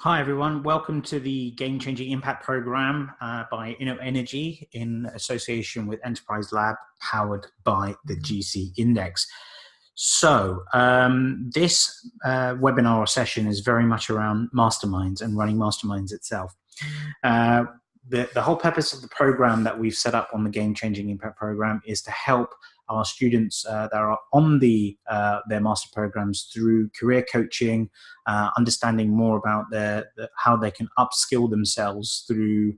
Hi, everyone. Welcome to the Game Changing Impact Program by InnoEnergy in association with Enterprise Lab, powered by the GC Index. So this webinar or session is very much around masterminds and running masterminds itself. The whole purpose of the program that we've set up on the Game Changing Impact Program is to help our students that are on their master programs through career coaching, understanding more about how they can upskill themselves through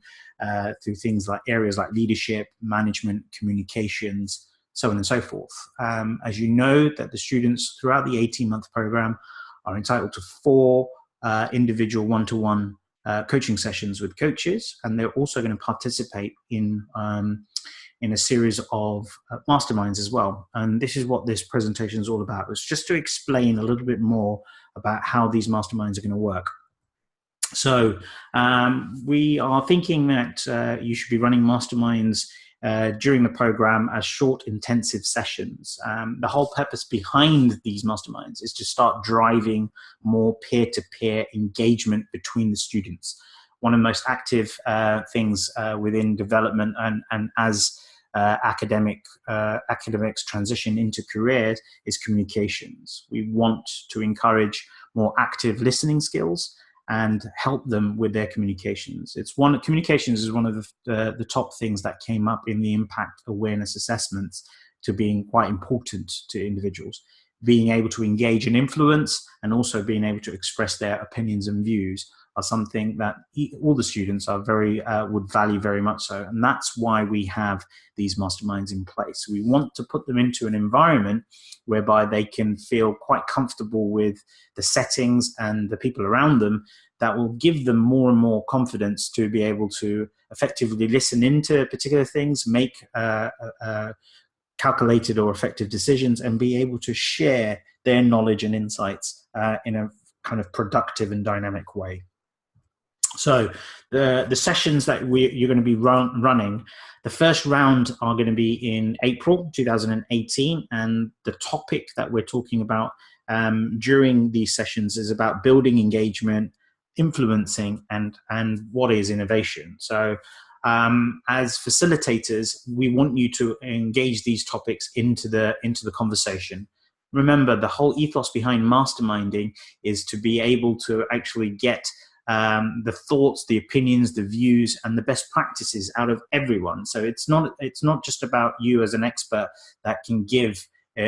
things like areas like leadership, management, communications, so on and so forth. As you know, that the students throughout the 18-month program are entitled to 4 individual one-to-one coaching sessions with coaches, and they're also going to participate in a series of masterminds as well. And this is what this presentation is all about. It's just to explain a little bit more about how these masterminds are going to work. So we are thinking that you should be running masterminds during the program as short, intensive sessions. The whole purpose behind these masterminds is to start driving more peer-to-peer engagement between the students. One of the most active things within development and as academics transition into careers is communications. We want to encourage more active listening skills and help them with their communications. Communications is one of the top things that came up in the impact awareness assessments to being quite important to individuals. Being able to engage and influence, and also being able to express their opinions and views, are something that all the students are would value very much so. And that's why we have these masterminds in place. We want to put them into an environment whereby they can feel quite comfortable with the settings and the people around them, that will give them more and more confidence to be able to effectively listen into particular things, make calculated or effective decisions, and be able to share their knowledge and insights in a kind of productive and dynamic way. So the sessions that you're going to be running, the first round are going to be in April 2018, and the topic that we're talking about during these sessions is about building engagement, influencing, and what is innovation. So as facilitators, we want you to engage these topics into the conversation. Remember, the whole ethos behind masterminding is to be able to actually get the thoughts, the opinions, the views, and the best practices out of everyone. So it's not just about you as an expert that can give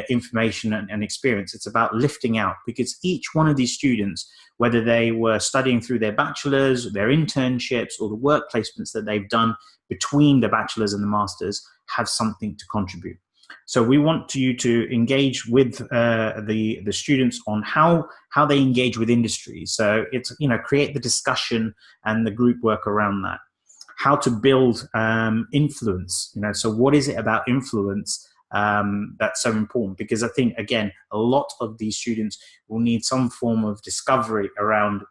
information and experience. It's about lifting out, because each one of these students, whether they were studying through their bachelor's, their internships, or the work placements that they've done between the bachelor's and the master's, have something to contribute. So we want you to engage with the students on how they engage with industry. So it's, create the discussion and the group work around that. How to build influence. So what is it about influence that's so important? Because I think, again, a lot of these students will need some form of discovery around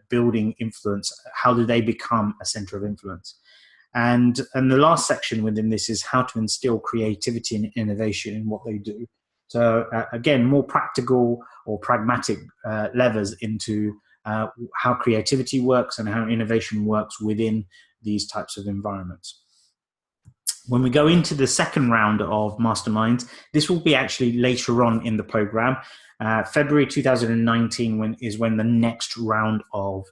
building influence. How do they become a center of influence? And the last section within this is how to instill creativity and innovation in what they do. So again, more practical or pragmatic levers into how creativity works and how innovation works within these types of environments. When we go into the second round of masterminds, this will be actually later on in the program. February 2019 is when the next round of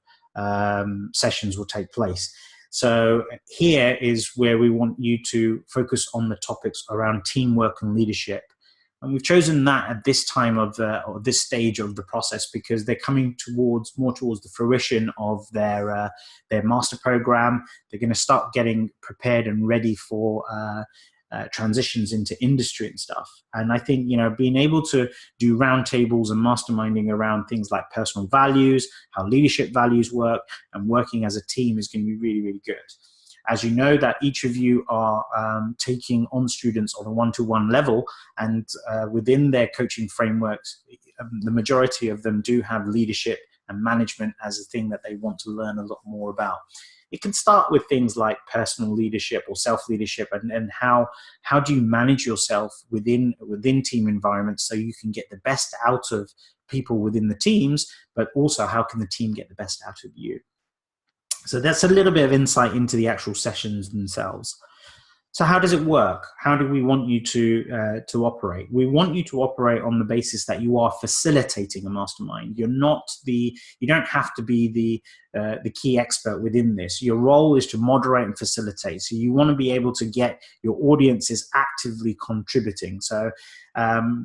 sessions will take place. So here is where we want you to focus on the topics around teamwork and leadership. And we've chosen that at this time of or this stage of the process because they're coming more towards the fruition of their master program. They're going to start getting prepared and ready for transitions into industry and stuff. And I think, being able to do roundtables and masterminding around things like personal values, how leadership values work, and working as a team is going to be really, really good. As you know, that each of you are taking on students on a one-to-one level, and within their coaching frameworks, the majority of them do have leadership and management as a thing that they want to learn a lot more about. It can start with things like personal leadership or self-leadership, and how do you manage yourself within team environments so you can get the best out of people within the teams, but also how can the team get the best out of you. So that's a little bit of insight into the actual sessions themselves. So how does it work? How do we want you to operate? We want you to operate on the basis that you are facilitating a mastermind. You don't have to be the key expert within this. Your role is to moderate and facilitate. So you want to be able to get your audiences actively contributing. So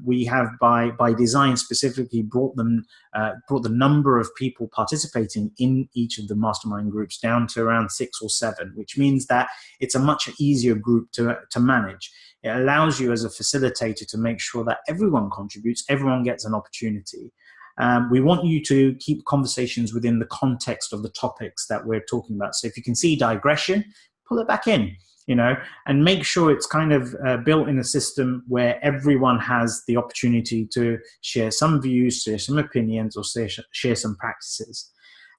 we have by design specifically brought the number of people participating in each of the mastermind groups down to around 6 or 7, which means that it's a much easier group to manage. It allows you as a facilitator to make sure that everyone contributes, everyone gets an opportunity. We want you to keep conversations within the context of the topics that we're talking about. So if you can see digression, pull it back in, and make sure it's kind of built in a system where everyone has the opportunity to share some views, share some opinions, or share some practices.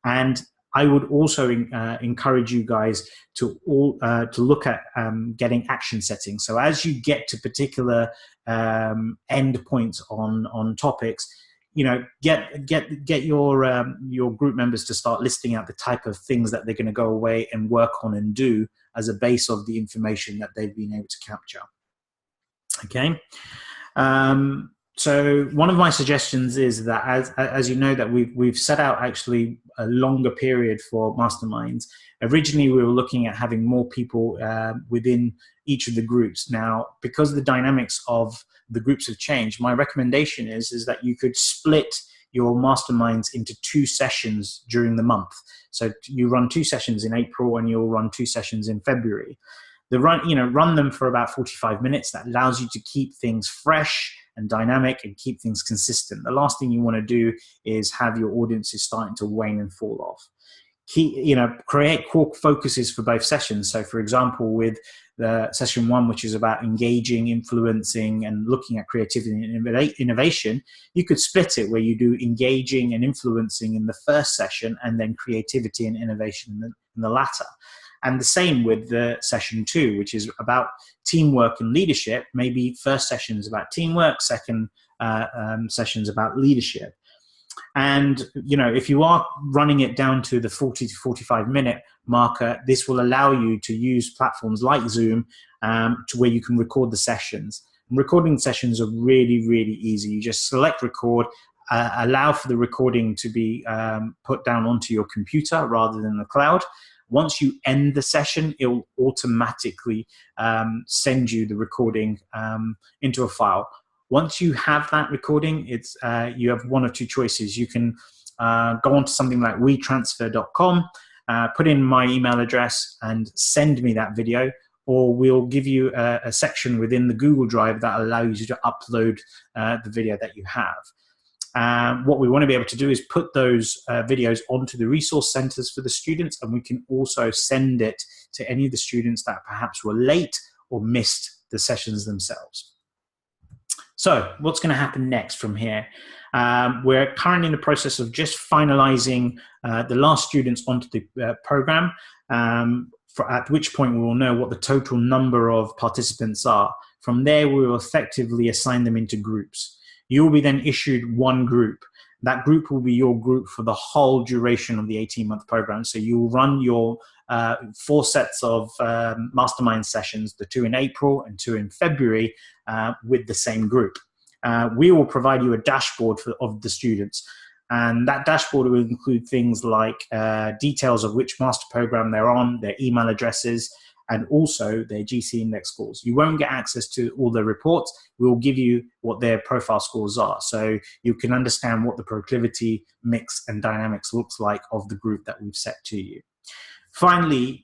And I would also encourage you guys to look at getting action settings. So as you get to particular end points on topics, get your group members to start listing out the type of things that they're going to go away and work on and do as a base of the information that they've been able to capture. Okay. So one of my suggestions is that as you know that we've set out actually a longer period for masterminds. Originally, we were looking at having more people within each of the groups. Now, because the dynamics of the groups have changed, my recommendation is that you could split your masterminds into 2 sessions during the month. So you run 2 sessions in April and you'll run 2 sessions in February. Run them for about 45 minutes. That allows you to keep things fresh and dynamic and keep things consistent. The last thing you want to do is have your audiences starting to wane and fall off. Create core focuses for both sessions. So for example, with the session 1, which is about engaging, influencing, and looking at creativity and innovation, you could split it where you do engaging and influencing in the first session and then creativity and innovation in the latter. And the same with the session 2, which is about teamwork and leadership. Maybe first session is about teamwork, second session is about leadership. And, if you are running it down to the 40 to 45 minute marker, this will allow you to use platforms like Zoom to where you can record the sessions. And recording sessions are really, really easy. You just select record, allow for the recording to be put down onto your computer rather than the cloud. Once you end the session, it will automatically send you the recording into a file. Once you have that recording, you have one of 2 choices. You can go onto something like wetransfer.com, put in my email address and send me that video, or we'll give you a section within the Google Drive that allows you to upload the video that you have. What we want to be able to do is put those videos onto the resource centers for the students, and we can also send it to any of the students that perhaps were late or missed the sessions themselves. So what's going to happen next from here? We're currently in the process of just finalizing the last students onto the program, at which point we will know what the total number of participants are. From there, we will effectively assign them into groups. You will be then issued one group. That group will be your group for the whole duration of the 18-month program. So you will run your 4 sets of mastermind sessions, the 2 in April and 2 in February, with the same group. We will provide you a dashboard of the students. And that dashboard will include things like details of which master program they're on, their email addresses, and also their GC index scores. You won't get access to all their reports. We'll give you what their profile scores are, so you can understand what the proclivity mix and dynamics looks like of the group that we've set to you. Finally,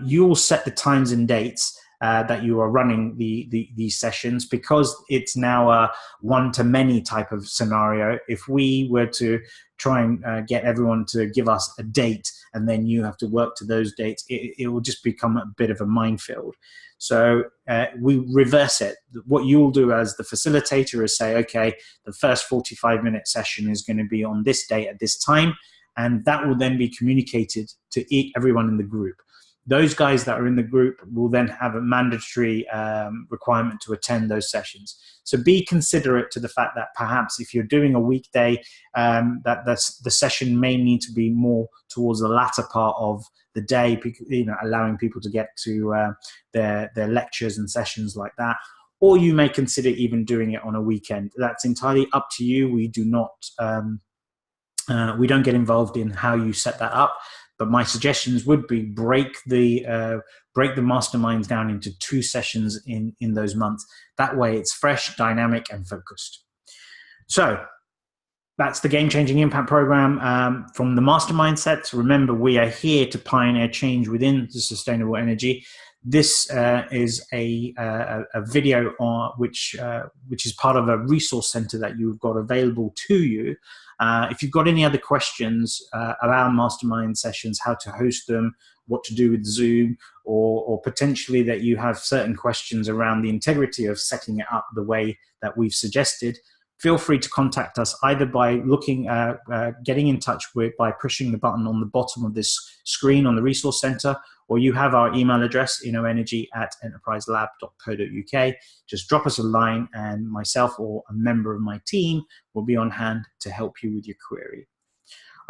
you'll set the times and dates that you are running these sessions, because it's now a one-to-many type of scenario. If we were to try and get everyone to give us a date and then you have to work to those dates, it will just become a bit of a minefield. So we reverse it. What you'll do as the facilitator is say, okay, the first 45-minute session is going to be on this date at this time, and that will then be communicated to everyone in the group. those guys that are in the group will then have a mandatory requirement to attend those sessions. So be considerate to the fact that perhaps if you're doing a weekday, the session may need to be more towards the latter part of the day, allowing people to get to their lectures and sessions like that. Or you may consider even doing it on a weekend. That's entirely up to you. We do not, we don't get involved in how you set that up. But my suggestions would be break the masterminds down into 2 sessions in those months. That way it's fresh, dynamic, and focused. So that's the Game Changing Impact Program from the Mastermind sets. Remember, we are here to pioneer change within the sustainable energy. This is a video which is part of a resource center that you've got available to you. If you've got any other questions around mastermind sessions, how to host them, what to do with Zoom, or potentially that you have certain questions around the integrity of setting it up the way that we've suggested, feel free to contact us either by getting in touch by pushing the button on the bottom of this screen on the resource center, or you have our email address, innoenergy@enterpriselab.co.uk. Just drop us a line and myself or a member of my team will be on hand to help you with your query.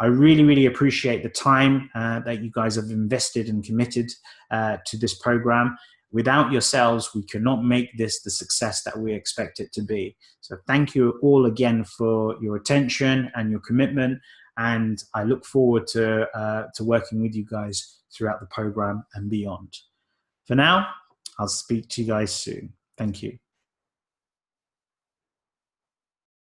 I really, really appreciate the time that you guys have invested and committed to this program. Without yourselves, we cannot make this the success that we expect it to be. So thank you all again for your attention and your commitment. And I look forward to working with you guys throughout the program and beyond. For now, I'll speak to you guys soon. Thank you.